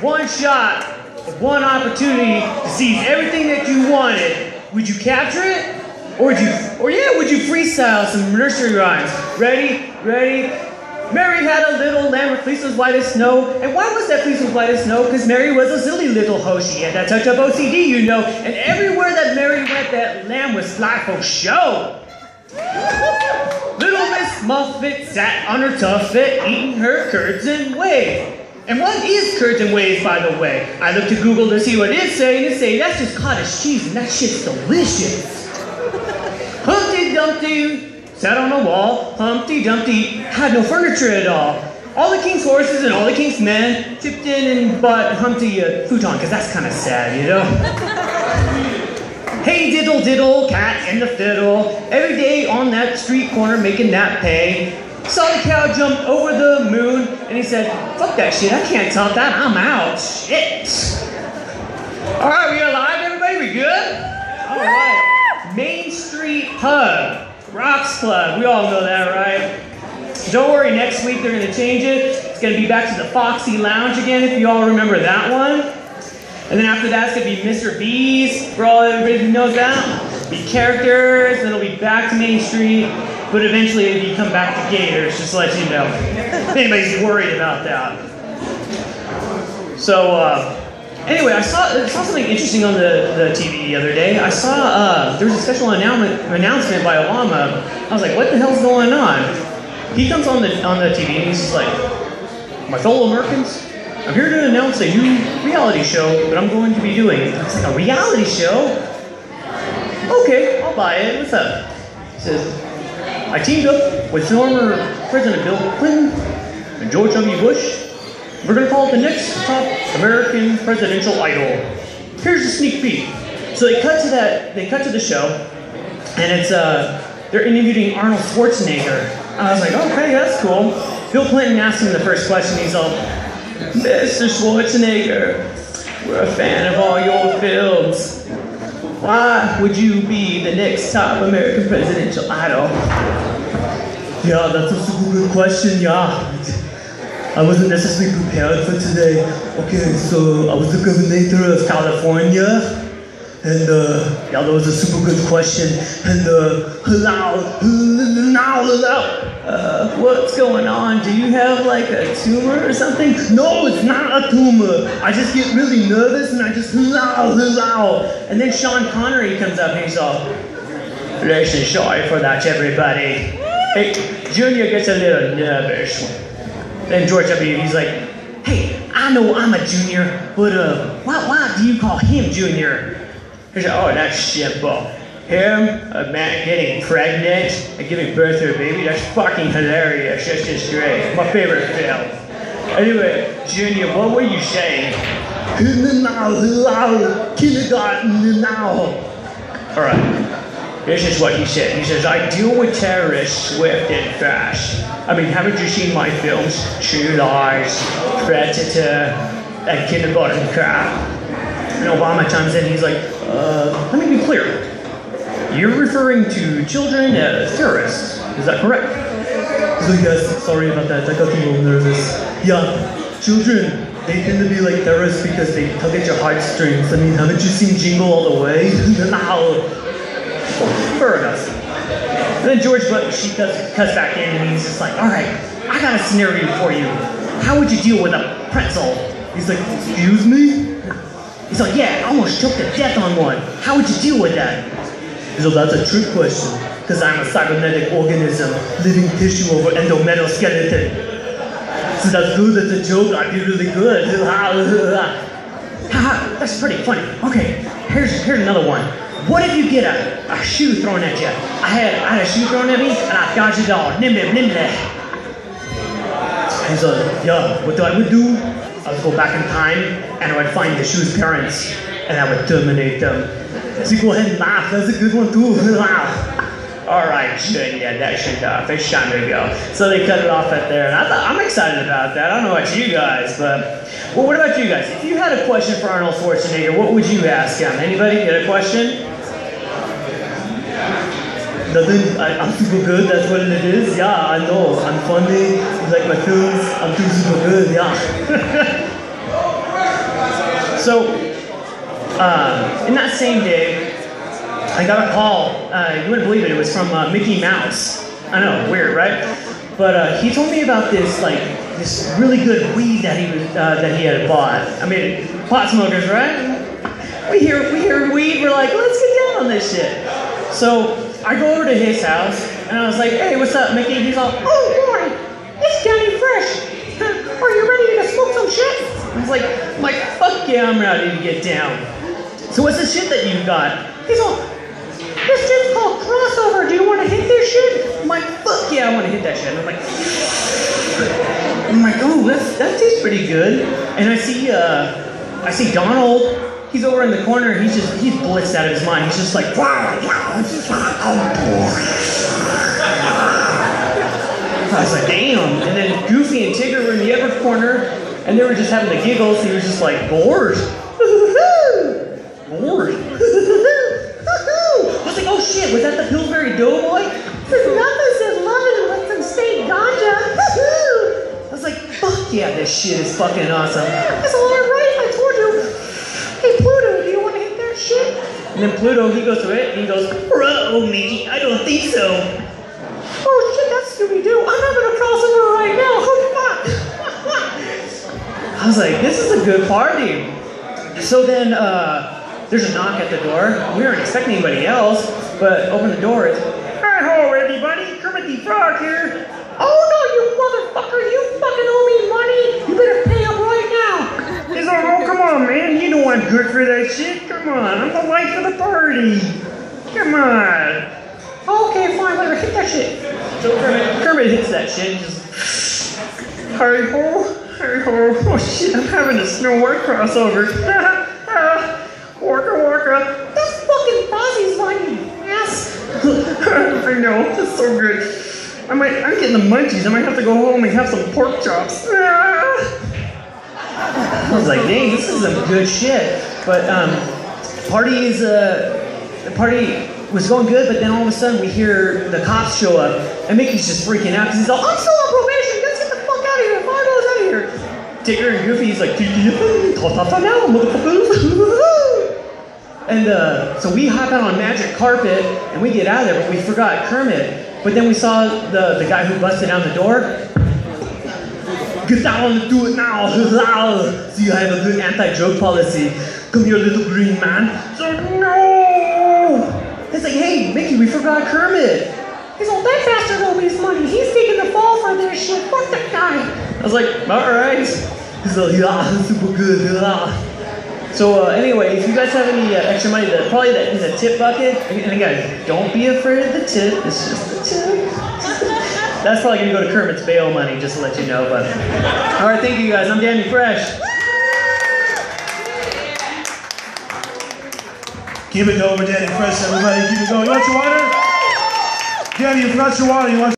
one shot, one opportunity to seize everything that you wanted. Would you capture it? Or would you freestyle some nursery rhymes? Ready? Mary had a little lamb with fleece as white as snow. And why was that fleece as white as snow? Because Mary was a silly little hoe. She had that touch of OCD, you know. And everywhere that Mary went, that lamb was fly for show. Little Miss Muffet sat on her tuffet, eating her curds and whey. And what is curds and whey, by the way? I looked to Google to see what it's saying. It's saying that's just cottage cheese, and that shit's delicious. Humpty Dumpty sat on a wall. Humpty Dumpty had no furniture at all. All the king's horses and all the king's men chipped in and bought Humpty a futon, because that's kind of sad, you know? Hey diddle diddle, cat and the fiddle, every day on that street corner making that pay. Saw the cow jump over the moon, and he said, fuck that shit, I can't top that, I'm out, shit. All right, we alive, everybody, we good? All right. Main Street Pub, Rocks Club, we all know that, right? Don't worry, next week they're gonna change it. It's gonna be back to the Foxy Lounge again, if you all remember that one. And then after that, it's gonna be Mr. B's, for all everybody who knows that. Be Characters, then it'll be back to Main Street, but eventually it'll be come back to Gators, just to let you know. If anybody's worried about that. So, anyway, I saw something interesting on the TV the other day. I saw there was a special announcement by Obama. I was like, what the hell's going on? He comes on the TV and he's just like, my fellow Americans, I'm here to announce a new reality show that I'm going to be doing. I was like, a reality show? Okay, I'll buy it. What's up? He says, I teamed up with former President Bill Clinton and George W. Bush. We're going to call it the next top American presidential idol. Here's a sneak peek. So they cut to the show, and it's they're interviewing Arnold Schwarzenegger. I was like, okay, that's cool. Bill Clinton asked him the first question. He's all, Mr. Schwarzenegger, we're a fan of all your films. Why would you be the next top American presidential idol? Yeah, that's a super good question, yeah. I wasn't necessarily prepared for today. Okay, so I was the governor of California. And yeah, that was a super good question. And what's going on? Do you have like a tumor or something? No, it's not a tumor. I just get really nervous and I just And then Sean Connery comes up and he's all, listen, sorry for that, everybody. Hey, Junior gets a little nervous. Then George W., he's like, hey, I know I'm a junior, but why do you call him Junior? He said, oh, that's simple. Him, a man getting pregnant and giving birth to a baby, that's fucking hilarious. That's just great. My favorite film. Anyway, Junior, what were you saying? Kindergarten now. All right. This is what he said. He says, I deal with terrorists swift and fast. I mean, haven't you seen my films? True Lies, Predator, and Kindergarten Cop. And Obama chimes in, he's like, let me be clear. You're referring to children as terrorists. Is that correct? He's like, yes, sorry about that. I got a little nervous. Yeah, children, they tend to be like terrorists because they tug at your heartstrings. I mean, haven't you seen Jingle All the Way? Fair enough. And then George Bush, he cuts back in and he's just like, all right, I got a scenario for you. How would you deal with a pretzel? He's like, excuse me? He's like, yeah, I almost choked to death on one. How would you deal with that? He's like, that's a trick question, because I'm a cybernetic organism, living tissue over endometal skeleton. So that's good, that's a joke, I'd be really good. That's pretty funny. Okay, here's another one. What if you get a shoe thrown at you? I had a shoe thrown at me, and I dodged it all. Nimble. He's like, yeah, what I would do? I would go back in time, and I would find the shoe's parents, and I would terminate them. So you go ahead and laugh, that's a good one too. All right, yeah, that's enough, it's time to go. So they cut it off at there, and I'm excited about that. I don't know about you guys, but, well, what about you guys? If you had a question for Arnold Schwarzenegger, what would you ask him? Anybody get a question? Nothing, I'm super good, that's what it is. Yeah, I know, I'm funny, you like my films, I'm too super good, yeah. So, in that same day, I got a call. You wouldn't believe it. It was from Mickey Mouse. I know, weird, right? But he told me about this really good weed that he had bought. I mean, pot smokers, right? We hear weed. We're like, let's get down on this shit. So I go over to his house and I was like, hey, what's up, Mickey? He's all, oh boy, it's Danny Fresh. Are you ready to smoke some shit? I was like, fuck yeah, I'm ready to get down. So what's the shit that you got? He's all, this shit's called Crossover. Do you want to hit this shit? I'm like, fuck yeah, I want to hit that shit. And I'm like, oh, that tastes pretty good. And I see Donald. He's over in the corner. He's blitzed out of his mind. He's just like, wow. I was like, damn. And then Goofy and Tigger were in the other corner, and they were just having the giggles. He was just like, bored. Bored. I was like, oh shit, was that the Pillsbury Doughboy? Nothing says loving with some state ganja. I was like, fuck yeah, this shit is fucking awesome. That's all right, I told you. Hey Pluto, do you want to hit that shit? And then Pluto, he goes to it, and he goes, oh Mickey, I don't think so. Oh shit, that's Scooby-Doo. I'm having a crossover right now. Oh fuck. I was like, this is a good party. So then, there's a knock at the door. We weren't expecting anybody else, but open the door. It's, hi-ho, everybody. Kermit the Frog here. Oh no, you motherfucker! You fucking owe me money. You better pay up right now. He's like, oh come on, man. You know I'm good for that shit. Come on, I'm the life of the party. Come on. Okay, fine. Whatever. Hit that shit. So Kermit hits that shit. Just hi-ho, hi-ho. Oh shit, I'm having a Snow White crossover. Waka waka. That's fucking Fozzie's funny, ass. I know, that's so good. I'm getting the munchies. I might have to go home and have some pork chops. I was like, dang, this is some good shit. But the party was going good, but then all of a sudden we hear the cops show up, and Mickey's just freaking out because he's all, I'm still on probation. Let's get the fuck out of here. Margo's out of here. Tigger and Goofy's like, now, motherfuckers. And so we hop out on Magic Carpet and we get out of there, but we forgot Kermit. But then we saw the guy who busted down the door. Get down and do it now. See, I have a good anti-drug policy. Come here, little green man. So no. It's like, hey, Mickey, we forgot Kermit. He's all, that bastard owes me his money. He's taking the fall for this shit. Fuck that guy. I was like, all right. He's like, yeah, super good. Yeah. So anyway, if you guys have any extra money, probably that in the tip bucket. And again, don't be afraid of the tip. It's just the tip. That's probably gonna go to Kermit's bail money, just to let you know. But all right, thank you guys. I'm Danny Fresh. Keep it going, Danny Fresh, everybody. Keep it going. You want your water? Danny, you forgot your water. You want